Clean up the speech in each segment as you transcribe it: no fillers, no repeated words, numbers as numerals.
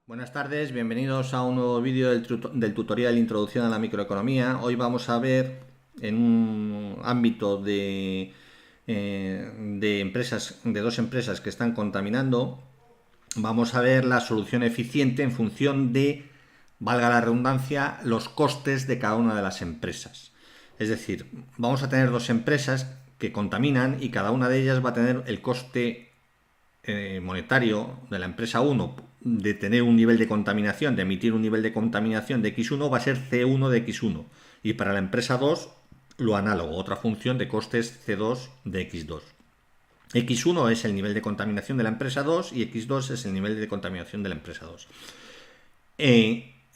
Buenas tardes, bienvenidos a un nuevo vídeo del tutorial Introducción a la Microeconomía. Hoy vamos a ver en un ámbito de empresas, de dos empresas que están contaminando, vamos a ver la solución eficiente en función de, valga la redundancia, los costes de cada una de las empresas. Es decir, vamos a tener dos empresas que contaminan y cada una de ellas va a tener el coste monetario de la empresa 1 de tener un nivel de contaminación, de emitir un nivel de contaminación de X1 va a ser C1 de X1 y para la empresa 2 lo análogo, otra función de costes C2 de X2. X1 es el nivel de contaminación de la empresa 2 y X2 es el nivel de contaminación de la empresa 2.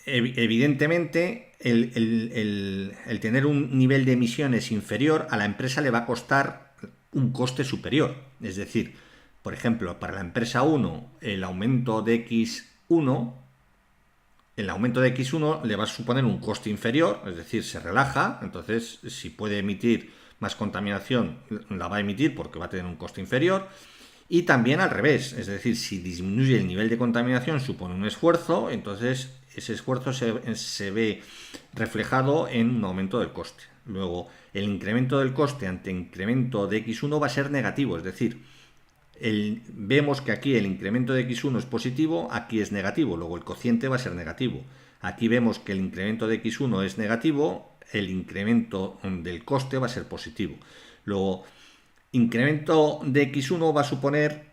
Evidentemente, el tener un nivel de emisiones inferior a la empresa le va a costar un coste superior. Es decir, por ejemplo, para la empresa 1, el aumento de X1 le va a suponer un coste inferior, es decir, se relaja, entonces si puede emitir más contaminación, la va a emitir porque va a tener un coste inferior. Y también al revés, es decir, si disminuye el nivel de contaminación supone un esfuerzo, entonces ese esfuerzo se ve reflejado en un aumento del coste. Luego, el incremento del coste ante incremento de X1 va a ser negativo, es decir, vemos que aquí el incremento de X1 es positivo, aquí es negativo, luego el cociente va a ser negativo. Aquí vemos que el incremento de X1 es negativo, el incremento del coste va a ser positivo. Luego, incremento de X1 va a suponer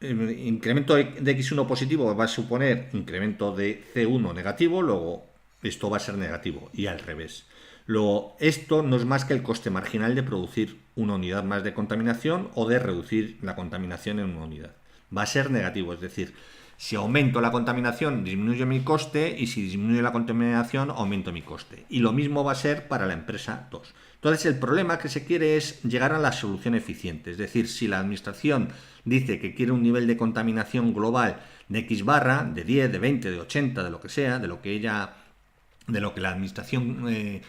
incremento de X1 positivo va a suponer incremento de C1 negativo, luego esto va a ser negativo y al revés. Luego, esto no es más que el coste marginal de producir una unidad más de contaminación o de reducir la contaminación en una unidad. Va a ser negativo, es decir, si aumento la contaminación disminuye mi coste y si disminuye la contaminación aumento mi coste. Y lo mismo va a ser para la empresa 2. Entonces el problema que se quiere es llegar a la solución eficiente. Es decir, si la administración dice que quiere un nivel de contaminación global de X barra, de 10, de 20, de 80, de lo que sea, de lo que la administración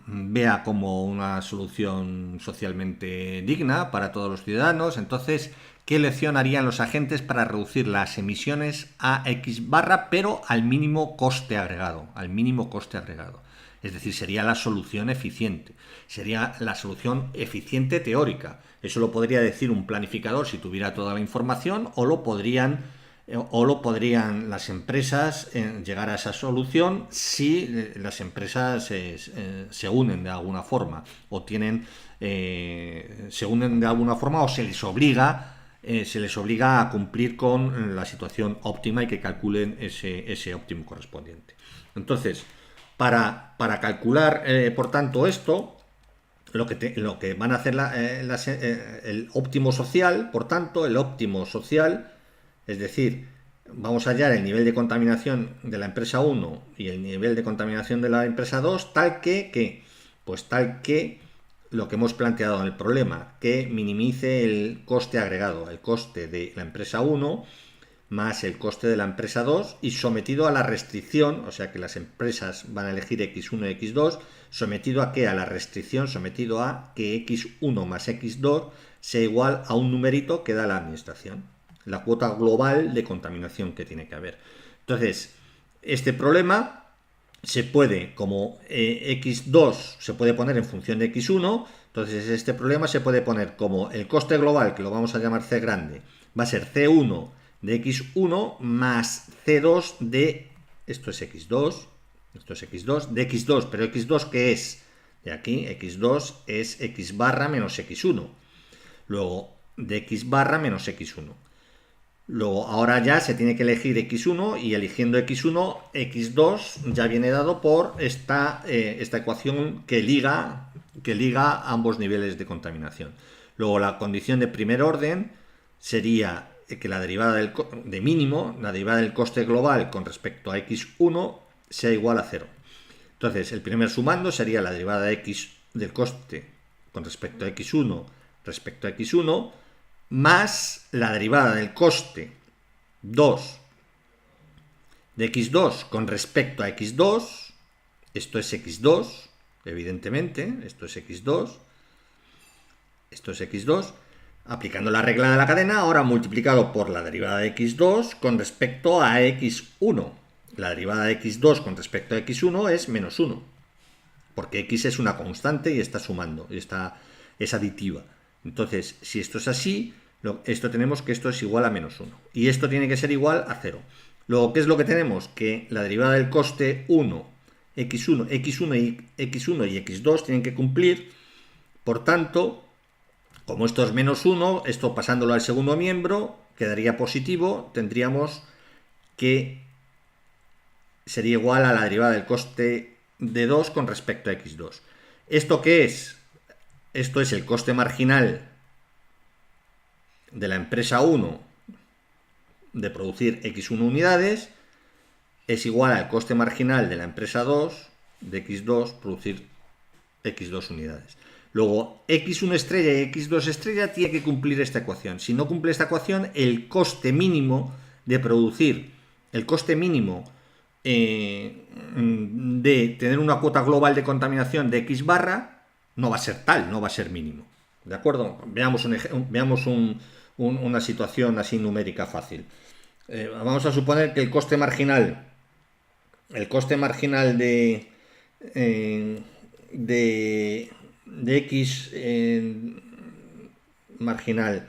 vea como una solución socialmente digna para todos los ciudadanos, entonces, ¿qué elección harían los agentes para reducir las emisiones a X barra, pero al mínimo coste agregado? Al mínimo coste agregado. Es decir, sería la solución eficiente. Sería la solución eficiente teórica. Eso lo podría decir un planificador si tuviera toda la información, o lo podrían las empresas llegar a esa solución si las empresas se unen de alguna forma o se unen de alguna forma o se les obliga a cumplir con la situación óptima y que calculen ese óptimo correspondiente. Entonces, para calcular, por tanto, esto, lo que van a hacer el óptimo social, por tanto, el óptimo social, es decir, vamos a hallar el nivel de contaminación de la empresa 1 y el nivel de contaminación de la empresa 2, tal que lo que hemos planteado en el problema, que minimice el coste agregado, el coste de la empresa 1 más el coste de la empresa 2 y sometido a la restricción, o sea que las empresas van a elegir X1 y X2, sometido a qué? A la restricción, sometido a que X1 más X2 sea igual a un numerito que da la administración, la cuota global de contaminación que tiene que haber. Entonces, este problema se puede, como X2 se puede poner en función de X1, entonces este problema se puede poner como el coste global, que lo vamos a llamar C grande, va a ser C1 de X1 más C2 de, esto es X2, de X2, pero X2 ¿qué es? De aquí, X2 es X barra menos X1. Luego, de X barra menos X1. Luego, ahora ya se tiene que elegir X1 y eligiendo X1, X2 ya viene dado por esta ecuación que liga ambos niveles de contaminación. Luego, la condición de primer orden sería que la derivada de mínimo, la derivada del coste global con respecto a X1 sea igual a 0. Entonces, el primer sumando sería la derivada de X del coste con respecto a X1 respecto a X1 más la derivada del coste 2 de X2 con respecto a X2, esto es X2, evidentemente, esto es X2, Aplicando la regla de la cadena, ahora multiplicado por la derivada de x2 con respecto a x1. La derivada de x2 con respecto a x1 es menos 1, porque x es una constante y está sumando, y es aditiva. Entonces, si esto es así, esto tenemos que esto es igual a menos 1. Y esto tiene que ser igual a 0. Luego, ¿qué es lo que tenemos? Que la derivada del coste 1, x1 y x2 tienen que cumplir. Por tanto, como esto es menos 1, esto pasándolo al segundo miembro, quedaría positivo, tendríamos que sería igual a la derivada del coste de 2 con respecto a x2. ¿Esto qué es? Esto es el coste marginal de la empresa 1 de producir x1 unidades, es igual al coste marginal de la empresa 2 de x2 producir x2 unidades. Luego, x1 estrella y x2 estrella tiene que cumplir esta ecuación. Si no cumple esta ecuación, el coste mínimo de producir, el coste mínimo de tener una cuota global de contaminación de x barra, no va a ser tal, no va a ser mínimo. ¿De acuerdo? Veamos una situación así numérica fácil. Vamos a suponer que el coste marginal de x marginal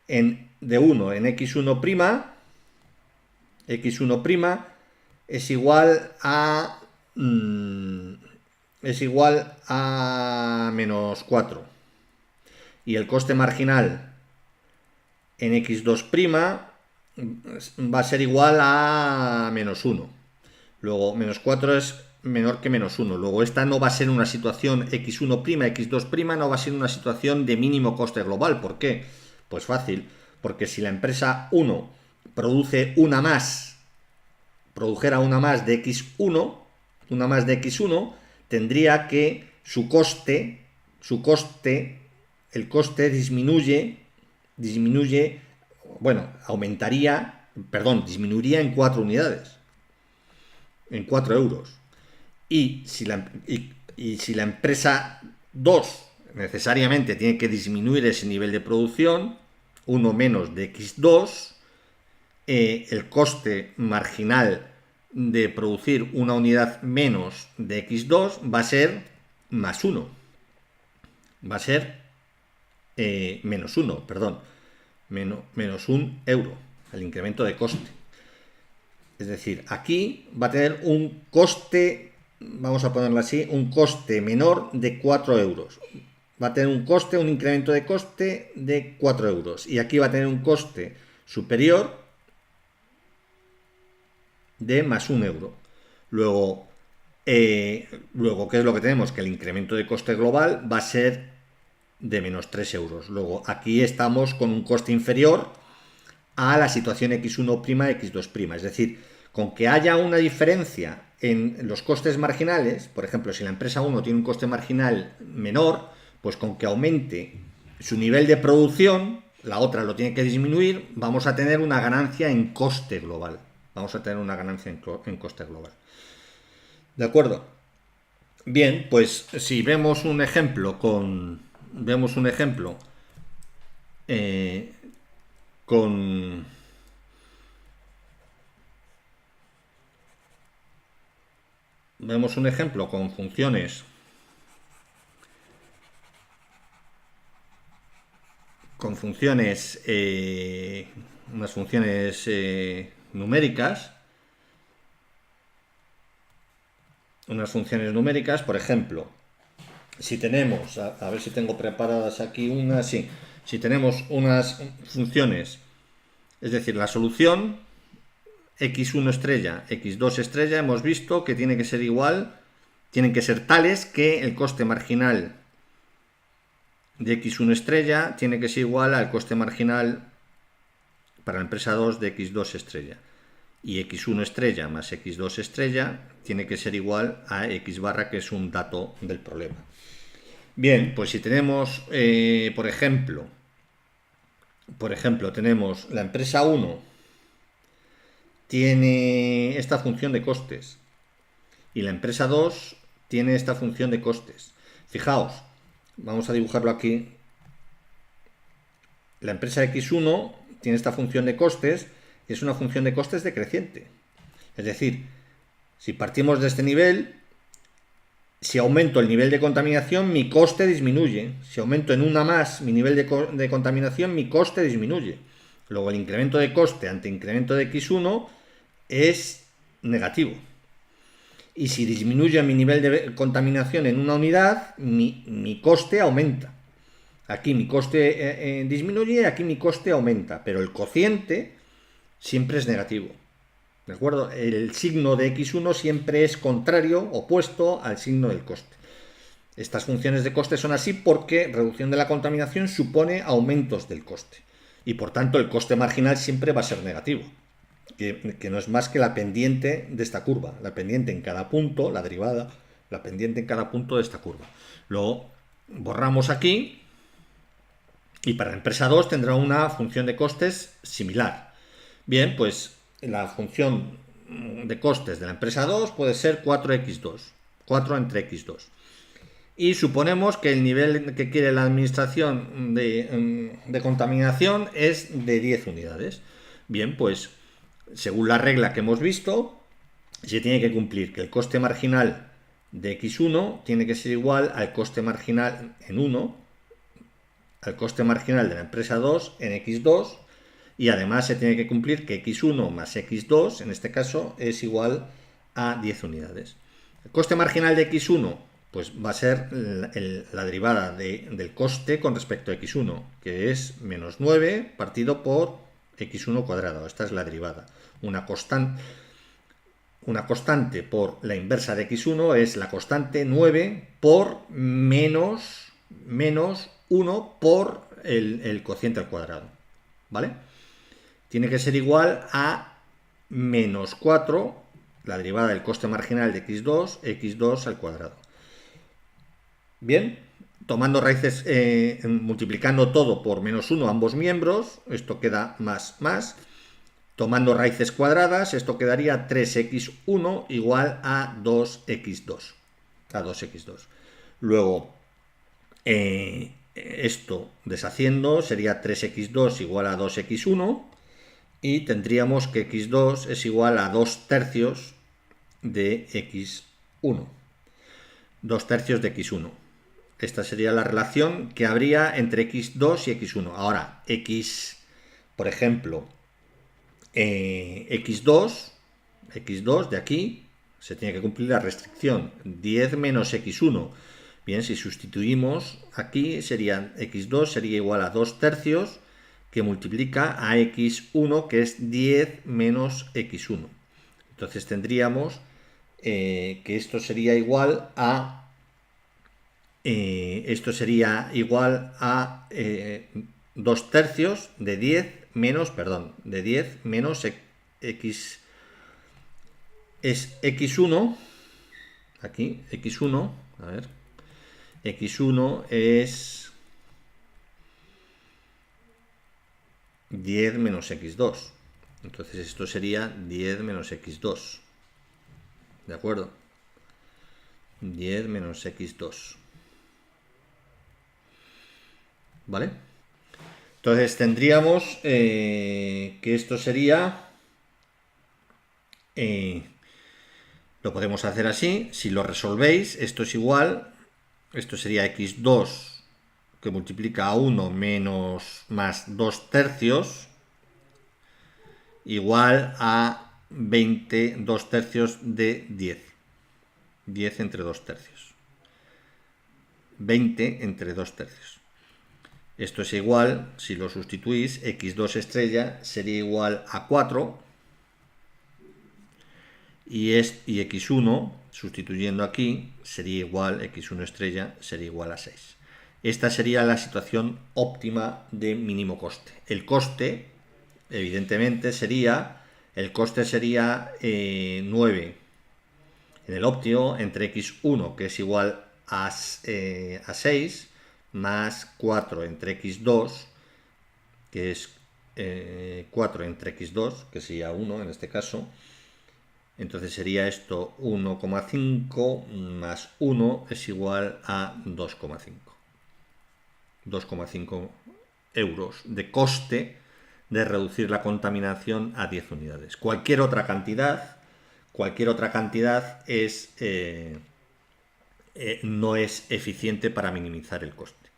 de 1 en x1', es igual a menos 4. Y el coste marginal en x2' va a ser igual a menos 1. Luego, menos 4 es menor que menos 1. Luego, esta no va a ser una situación x1', x2', no va a ser una situación de mínimo coste global. ¿Por qué? Pues fácil, porque si la empresa 1 produjera una más de x1, tendría que el coste disminuiría en 4 unidades, en 4 euros. Y si la empresa 2 necesariamente tiene que disminuir ese nivel de producción, 1 menos de x2, el coste marginal de producir una unidad menos de x2 va a ser más 1. Va a ser menos 1, perdón. Menos 1 euro, el incremento de coste. Es decir, aquí va a tener un coste, vamos a ponerlo así, un coste menor de 4 euros. Va a tener un incremento de coste de 4 euros. Y aquí va a tener un coste superior de más 1 euro. Luego, ¿qué es lo que tenemos? Que el incremento de coste global va a ser de menos 3 euros. Luego, aquí estamos con un coste inferior a la situación x1', x2'. Es decir, con que haya una diferencia en los costes marginales, por ejemplo, si la empresa 1 tiene un coste marginal menor, pues con que aumente su nivel de producción, la otra lo tiene que disminuir, vamos a tener una ganancia en coste global. ¿De acuerdo? Bien, pues si vemos un ejemplo con funciones unas funciones numéricas, por ejemplo, si tenemos, a ver si tengo preparadas aquí unas, sí, si tenemos unas funciones, es decir, la solución x1 estrella, x2 estrella, hemos visto que tienen que ser tales que el coste marginal de x1 estrella tiene que ser igual al coste marginal para la empresa 2 de x2 estrella. Y x1 estrella más x2 estrella tiene que ser igual a x barra, que es un dato del problema. Bien, pues si tenemos, por ejemplo, tenemos la empresa 1 tiene esta función de costes y la empresa 2 tiene esta función de costes. Fijaos, vamos a dibujarlo aquí. la empresa X1 tiene esta función de costes, y es una función de costes decreciente. Es decir, si partimos de este nivel, si aumento el nivel de contaminación, mi coste disminuye. Si aumento en una más mi nivel de contaminación, mi coste disminuye. Luego el incremento de coste ante incremento de X1 es negativo. Y si disminuye mi nivel de contaminación en una unidad, mi coste aumenta. Aquí mi coste disminuye y aquí mi coste aumenta, pero el cociente siempre es negativo. ¿De acuerdo? El signo de X1 siempre es contrario, opuesto al signo del coste. Estas funciones de coste son así porque reducción de la contaminación supone aumentos del coste. Y por tanto el coste marginal siempre va a ser negativo. Que no es más que la pendiente de esta curva. La pendiente en cada punto, la derivada, la pendiente en cada punto de esta curva. Luego borramos aquí y para la empresa 2 tendrá una función de costes similar. Bien, pues la función de costes de la empresa 2 puede ser 4x2, 4 entre x2. Y suponemos que el nivel que quiere la administración de contaminación es de 10 unidades. Bien, pues según la regla que hemos visto, se tiene que cumplir que el coste marginal de x1 tiene que ser igual al coste marginal en 1, al coste marginal de la empresa 2 en x2, y además se tiene que cumplir que x1 más x2, en este caso, es igual a 10 unidades. El coste marginal de x1 pues va a ser la derivada del coste con respecto a x1, que es menos 9 partido por x1 cuadrado. Esta es la derivada. Una constante por la inversa de x1 es la constante 9 por menos 1 por el cociente al cuadrado. ¿Vale? Tiene que ser igual a menos 4, la derivada del coste marginal de x2 al cuadrado. Bien, tomando raíces, multiplicando todo por menos 1 ambos miembros, esto queda más. Tomando raíces cuadradas, esto quedaría 3x1 igual a 2x2. Luego, esto deshaciendo sería 3x2 igual a 2x1 y tendríamos que x2 es igual a 2 tercios de x1. 2 tercios de x1. Esta sería la relación que habría entre x2 y x1. Ahora, por ejemplo, x2 de aquí, se tiene que cumplir la restricción 10 menos x1. Bien, si sustituimos aquí, x2 sería igual a 2 tercios que multiplica a x1, que es 10 menos x1. Entonces tendríamos que esto sería igual a 2 tercios de 10 menos, x, es x1, aquí, x1, a ver, x1 es 10 menos x2. Entonces esto sería 10 menos x2. ¿De acuerdo? 10 menos x2. ¿Vale? Entonces tendríamos que esto sería... lo podemos hacer así. Si lo resolvéis, esto es igual... Esto sería x2 que multiplica a 1 menos más 2 tercios igual a 2 tercios de 10. 10 entre 2 tercios. 20 entre 2 tercios. Esto es igual, si lo sustituís, x2 estrella sería igual a 4 y x1, sustituyendo aquí, sería igual, x1 estrella sería igual a 6. Esta sería la situación óptima de mínimo coste. El coste, evidentemente, sería 9 en el óptimo entre x1, que es igual a 6, más 4 entre x2, que es 4 entre x2, que sería 1 en este caso. Entonces sería esto 1,5 más 1 es igual a 2,5. 2,5 euros de coste de reducir la contaminación a 10 unidades. Cualquier otra cantidad no es eficiente para minimizar el coste.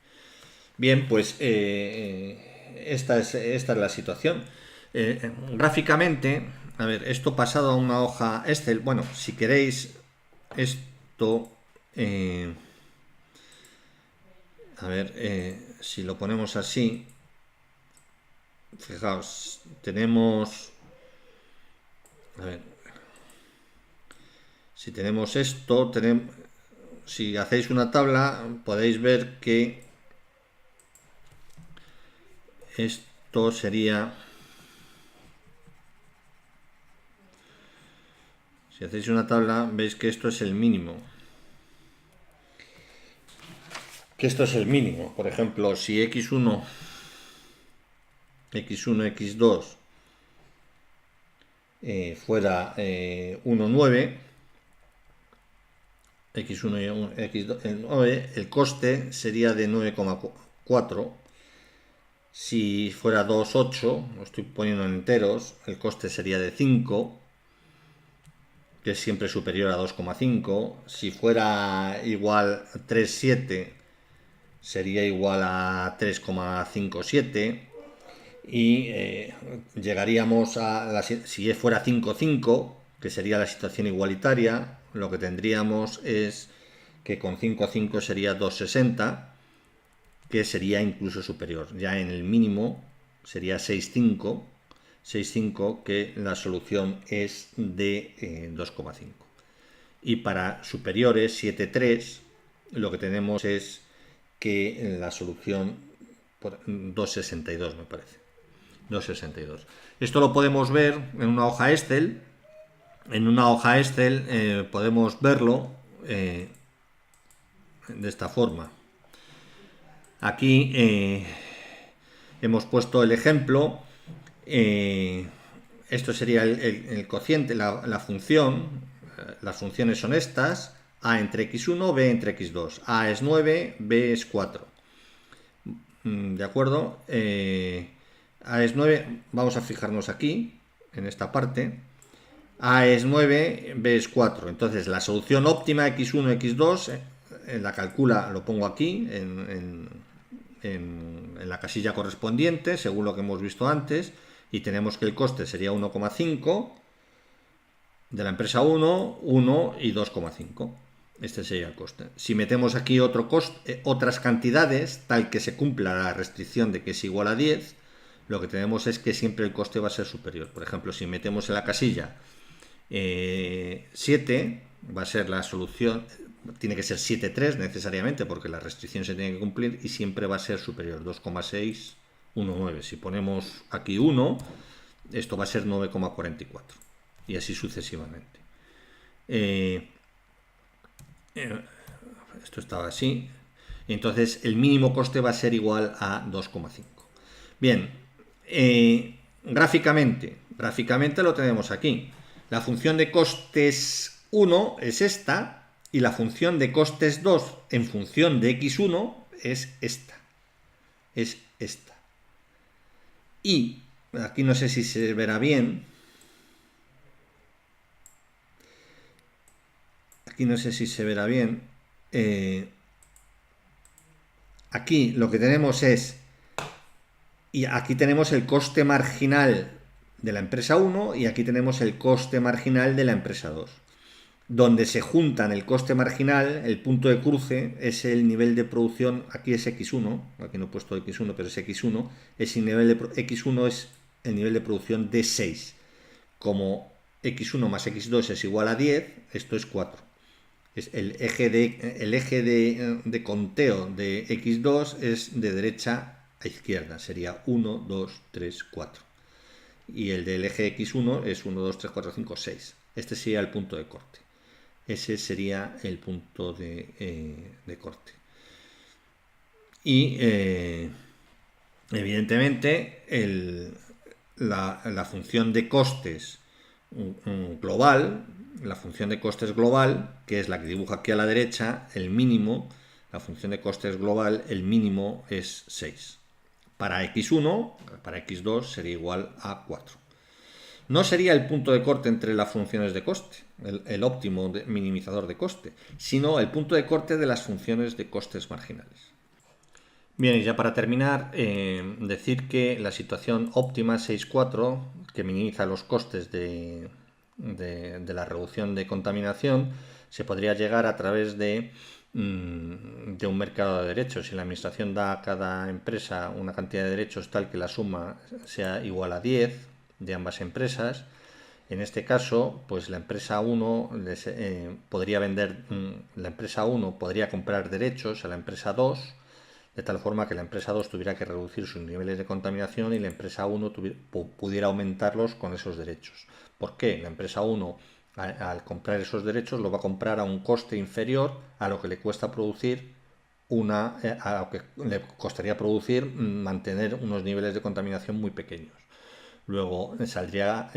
Bien, pues esta es la situación. Gráficamente, a ver, esto pasado a una hoja Excel, bueno, si queréis esto, a ver, si lo ponemos así, fijaos, tenemos, a ver, si tenemos esto, si hacéis una tabla, podéis ver que esto sería, si hacéis una tabla, veis que esto es el mínimo. Por ejemplo, si x1, x2 fuera 1,9, x1 y x2, 9, el coste sería de 9,4. Si fuera 2,8, lo estoy poniendo en enteros, el coste sería de 5, que es siempre superior a 2,5. Si fuera igual 3,7, sería igual a 3,57. Y llegaríamos si fuera 5,5, que sería la situación igualitaria, lo que tendríamos es que con 5,5 sería 2,60, que sería incluso superior. Ya en el mínimo sería 6,5, que la solución es de 2,5. Y para superiores, 7,3, lo que tenemos es que la solución por 2,62, me parece. 2,62. Esto lo podemos ver en una hoja Excel. En una hoja Excel podemos verlo de esta forma. Aquí hemos puesto el ejemplo. Esto sería el cociente, la función. Las funciones son estas: a entre x1, b entre x2. A es 9, b es 4. ¿De acuerdo? A es 9, vamos a fijarnos aquí, en esta parte. A es 9, B es 4. Entonces la solución óptima x1, x2, la calcula, lo pongo aquí, en la casilla correspondiente, según lo que hemos visto antes, y tenemos que el coste sería 1,5 de la empresa 1, 1 y 2,5. Este sería el coste. Si metemos aquí otro coste, otras cantidades, tal que se cumpla la restricción de que es igual a 10, lo que tenemos es que siempre el coste va a ser superior. Por ejemplo, si metemos en la casilla 7, va a ser la solución, tiene que ser 7,3 necesariamente, porque la restricción se tiene que cumplir, y siempre va a ser superior, 2,6, 1,9. Si ponemos aquí 1, esto va a ser 9,44, y así sucesivamente. Esto estaba así. Entonces el mínimo coste va a ser igual a 2,5. Bien, gráficamente lo tenemos aquí. La función de costes 1 es esta, y la función de costes 2 en función de x1 es esta. Y aquí no sé si se verá bien. Aquí lo que tenemos es, y aquí tenemos el coste marginal de la empresa 1 y aquí tenemos el coste marginal de la empresa 2. Donde se juntan el coste marginal, el punto de cruce, es el nivel de producción, aquí es x1, aquí no he puesto x1, pero es x1, x1 es el nivel de producción de 6. Como x1 más x2 es igual a 10, esto es 4. El eje de conteo de x2 es de derecha a izquierda, sería 1, 2, 3, 4. Y el del eje x1 es 1, 2, 3, 4, 5, 6. Este sería el punto de corte. Ese sería el punto de corte. Y evidentemente la función de costes global, que es la que dibujo aquí a la derecha, el mínimo, la función de costes global, el mínimo es 6. Para x1, para x2 sería igual a 4. No sería el punto de corte entre las funciones de coste, el óptimo minimizador de coste, sino el punto de corte de las funciones de costes marginales. Bien, y ya para terminar, decir que la situación óptima 6.4, que minimiza los costes de la reducción de contaminación, se podría llegar a través de un mercado de derechos. Si la administración da a cada empresa una cantidad de derechos tal que la suma sea igual a 10 de ambas empresas, en este caso, pues la empresa 1 podría vender, la empresa 1 podría comprar derechos a la empresa 2, de tal forma que la empresa 2 tuviera que reducir sus niveles de contaminación y la empresa 1 pudiera aumentarlos con esos derechos. ¿Por qué? La empresa 1 al comprar esos derechos lo va a comprar a un coste inferior a lo que le cuesta producir a lo que le costaría producir mantener unos niveles de contaminación muy pequeños. Luego saldría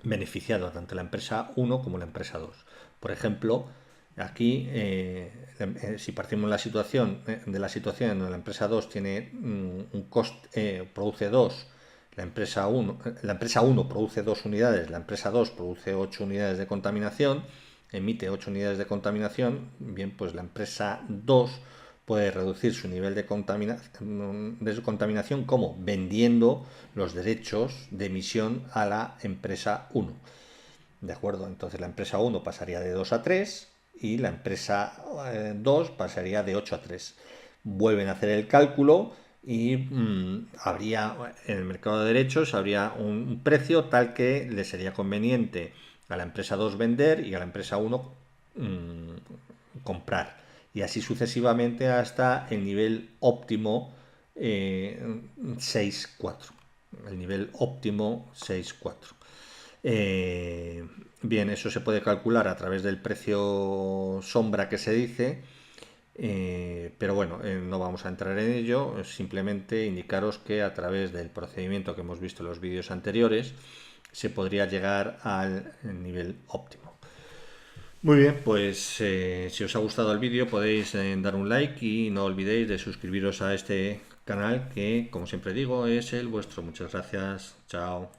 beneficiado tanto la empresa 1 como la empresa 2. Por ejemplo, aquí, si partimos de la situación en donde la empresa 2 tiene un coste, produce 2, la empresa 1 produce 2 unidades, la empresa 2 produce 8 unidades de contaminación, emite 8 unidades de contaminación, bien, pues la empresa 2 puede reducir su nivel de contaminación como vendiendo los derechos de emisión a la empresa 1. ¿De acuerdo? Entonces la empresa 1 pasaría de 2 a 3 y la empresa 2 pasaría de 8 a 3. Vuelven a hacer el cálculo y habría en el mercado de derechos habría un precio tal que le sería conveniente a la empresa 2 vender y a la empresa 1 comprar. Y así sucesivamente hasta el nivel óptimo 6.4. El nivel óptimo 6.4. Bien, eso se puede calcular a través del precio sombra que se dice, pero bueno, no vamos a entrar en ello, simplemente indicaros que a través del procedimiento que hemos visto en los vídeos anteriores se podría llegar al nivel óptimo. Muy bien, pues si os ha gustado el vídeo podéis dar un like y no olvidéis de suscribiros a este canal que, como siempre digo, es el vuestro. Muchas gracias, chao.